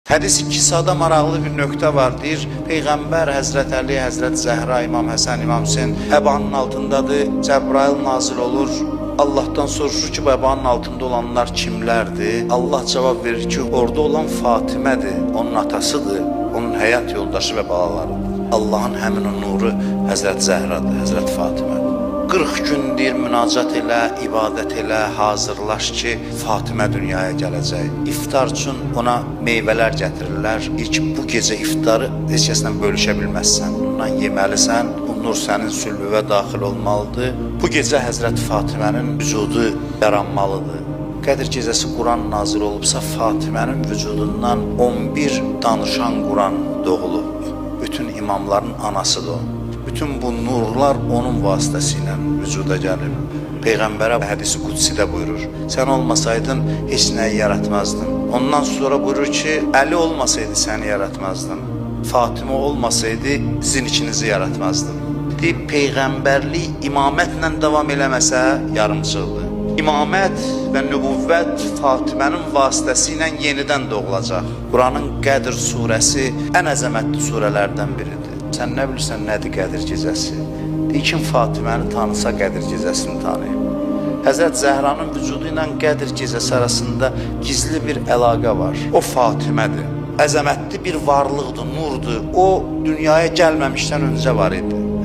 Hədis ikisada maraqlı bir nöqtə var, deyir. Peyğəmbər Həzrət Əli, Həzrət Zəhra, İmam Həsən, İmam Hüseyin əbanın altındadır. Cəbrail nazil olur. Allah'tan soruşur ki, bu əbanın altında olanlar kimlərdir? Allah cavab verir ki, orada olan Fatimədir, onun atasıdır, onun həyat yoldaşı və balalarıdır. Allahın həmin o nuru Həzrət Zəhradır, Həzrət Fatimədir. 40 gün deyir, münacat elə, ibadət elə, hazırlaş ki, Fatimə dünyaya gələcək. İftar üçün ona meyvələr gətirirlər. İlk bu gecə iftarı heç kəslə bölüşə bilməzsən. Bundan yeməlisən, bu nur sənin sülbüvə daxil olmalıdır. Bu gecə Həzrət Fatimənin vücudu yaranmalıdır. Qədir gecəsi Quran nazil olubsa, Fatimənin vücudundan 11 danışan Quran doğulub. Bütün imamların anasıdır o. Bütün bu nurlar onun vasitəsilə vücuda gəlir. Peyğəmbərə hədisi qudsidə buyurur. Sən olmasaydın, heç nəyi yaratmazdın. Ondan sonra buyurur ki, Əli olmasaydı səni yaratmazdın. Fatimə olmasaydı, sizin ikinizi yaratmazdın. Deyib, Peyğəmbərlik imamətlə davam eləməsə, yarımçıldır. İmamət və nübüvvət Fatimənin vasitəsilə yenidən doğulacaq. Quranın Qədr surəsi ən əzəmətli surələrdən biridir. Sən nə bilirsən, nədir Qədir gecəsi? Kim Fatiməni tanısa Qədir gecəsini tanıyıb. Həzrət Zəhranın vücudu ilə Qədir gecəsi arasında gizli bir əlaqə var. O Fatimədir. Əzəmətli bir varlıqdır, nurdur. O dünyaya gəlməmişdən öncə var idi.